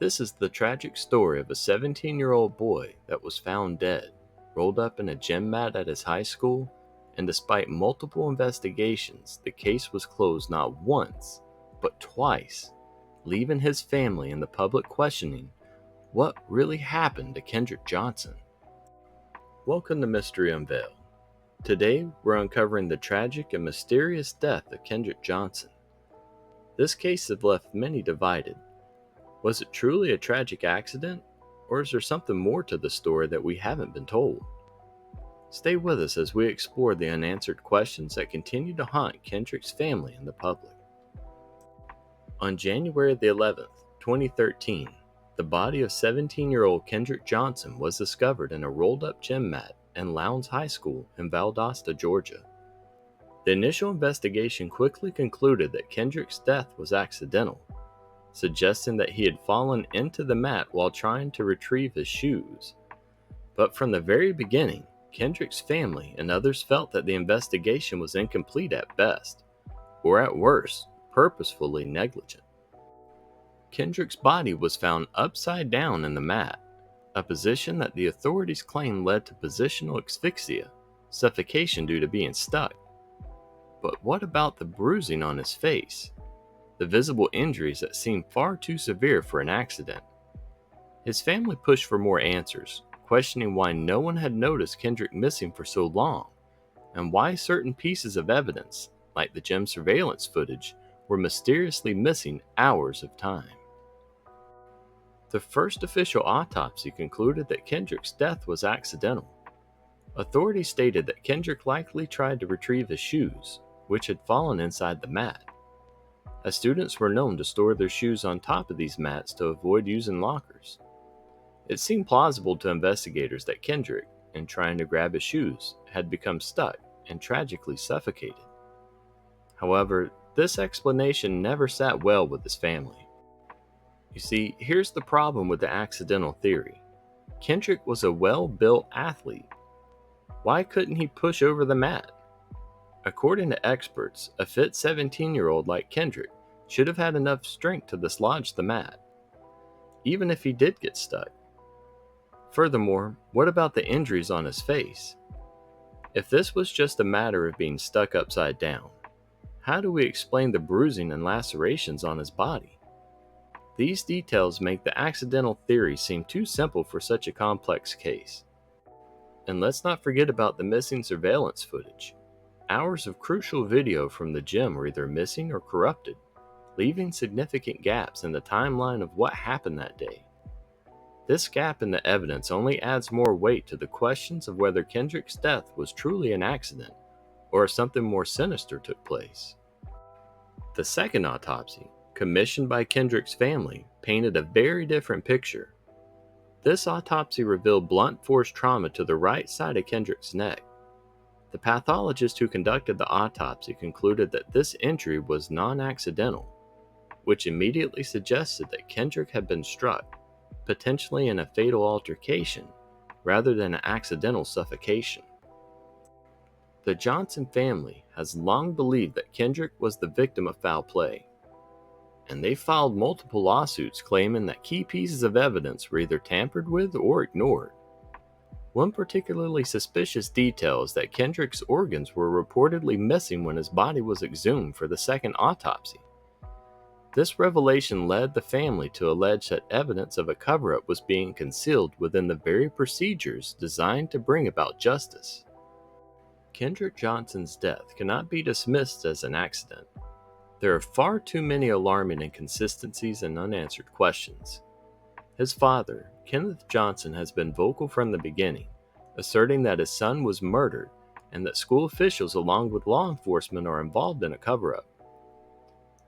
This is the tragic story of a 17-year-old boy that was found dead, rolled up in a gym mat at his high school, and despite multiple investigations, the case was closed not once, but twice, leaving his family and the public questioning what really happened to Kendrick Johnson. Welcome to Mystery Unveiled. Today, we're uncovering the tragic and mysterious death of Kendrick Johnson. This case has left many divided. Was it truly a tragic accident, or is there something more to the story that we haven't been told? Stay with us as we explore the unanswered questions that continue to haunt Kendrick's family and the public. On January the 11th, 2013, the body of 17-year-old Kendrick Johnson was discovered in a rolled-up gym mat in Lowndes High School in Valdosta, Georgia. The initial investigation quickly concluded that Kendrick's death was accidental, suggesting that he had fallen into the mat while trying to retrieve his shoes. But from the very beginning, Kendrick's family and others felt that the investigation was incomplete at best, or at worst, purposefully negligent. Kendrick's body was found upside down in the mat, a position that the authorities claimed led to positional asphyxia, suffocation due to being stuck. But what about the bruising on his face? The visible injuries that seemed far too severe for an accident. His family pushed for more answers, questioning why no one had noticed Kendrick missing for so long, and why certain pieces of evidence, like the gym surveillance footage, were mysteriously missing hours of time. The first official autopsy concluded that Kendrick's death was accidental. Authorities stated that Kendrick likely tried to retrieve his shoes, which had fallen inside the mat, as students were known to store their shoes on top of these mats to avoid using lockers. It seemed plausible to investigators that Kendrick, in trying to grab his shoes, had become stuck and tragically suffocated. However, this explanation never sat well with his family. You see, here's the problem with the accidental theory. Kendrick was a well-built athlete. Why couldn't he push over the mat? According to experts, a fit 17-year-old like Kendrick should have had enough strength to dislodge the mat, even if he did get stuck. Furthermore, what about the injuries on his face? If this was just a matter of being stuck upside down, how do we explain the bruising and lacerations on his body? These details make the accidental theory seem too simple for such a complex case. And let's not forget about the missing surveillance footage. Hours of crucial video from the gym were either missing or corrupted, leaving significant gaps in the timeline of what happened that day. This gap in the evidence only adds more weight to the questions of whether Kendrick's death was truly an accident, or if something more sinister took place. The second autopsy, commissioned by Kendrick's family, painted a very different picture. This autopsy revealed blunt force trauma to the right side of Kendrick's neck. The pathologist who conducted the autopsy concluded that this injury was non-accidental, which immediately suggested that Kendrick had been struck, potentially in a fatal altercation, rather than an accidental suffocation. The Johnson family has long believed that Kendrick was the victim of foul play, and they filed multiple lawsuits claiming that key pieces of evidence were either tampered with or ignored. One particularly suspicious detail is that Kendrick's organs were reportedly missing when his body was exhumed for the second autopsy. This revelation led the family to allege that evidence of a cover-up was being concealed within the very procedures designed to bring about justice. Kendrick Johnson's death cannot be dismissed as an accident. There are far too many alarming inconsistencies and unanswered questions. His father, Kenneth Johnson, has been vocal from the beginning, asserting that his son was murdered and that school officials along with law enforcement are involved in a cover-up.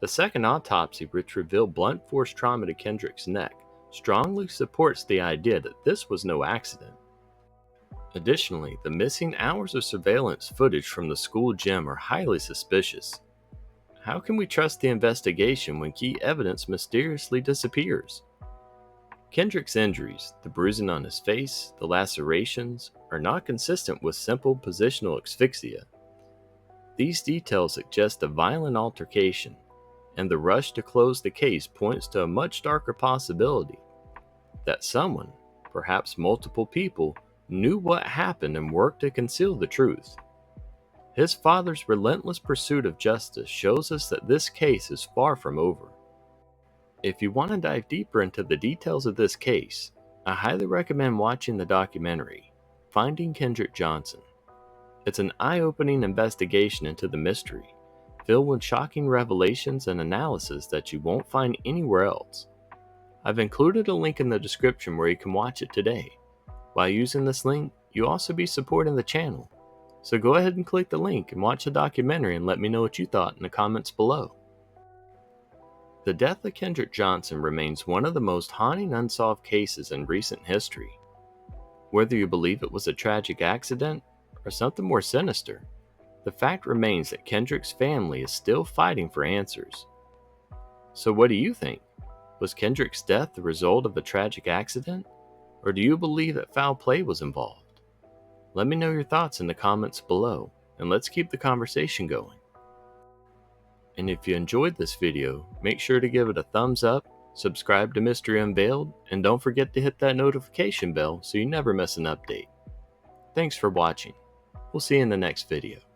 The second autopsy, which revealed blunt force trauma to Kendrick's neck, strongly supports the idea that this was no accident. Additionally, the missing hours of surveillance footage from the school gym are highly suspicious. How can we trust the investigation when key evidence mysteriously disappears? Kendrick's injuries, the bruising on his face, the lacerations, are not consistent with simple positional asphyxia. These details suggest a violent altercation, and the rush to close the case points to a much darker possibility that someone, perhaps multiple people, knew what happened and worked to conceal the truth. His father's relentless pursuit of justice shows us that this case is far from over. If you want to dive deeper into the details of this case, I highly recommend watching the documentary, Finding Kendrick Johnson. It's an eye-opening investigation into the mystery, filled with shocking revelations and analysis that you won't find anywhere else. I've included a link in the description where you can watch it today. By using this link, you'll also be supporting the channel. So go ahead and click the link and watch the documentary and let me know what you thought in the comments below. The death of Kendrick Johnson remains one of the most haunting unsolved cases in recent history. Whether you believe it was a tragic accident or something more sinister, the fact remains that Kendrick's family is still fighting for answers. So what do you think? Was Kendrick's death the result of a tragic accident? Or do you believe that foul play was involved? Let me know your thoughts in the comments below, and let's keep the conversation going. And if you enjoyed this video, make sure to give it a thumbs up, subscribe to Mystery Unveiled, and don't forget to hit that notification bell so you never miss an update. Thanks for watching. We'll see you in the next video.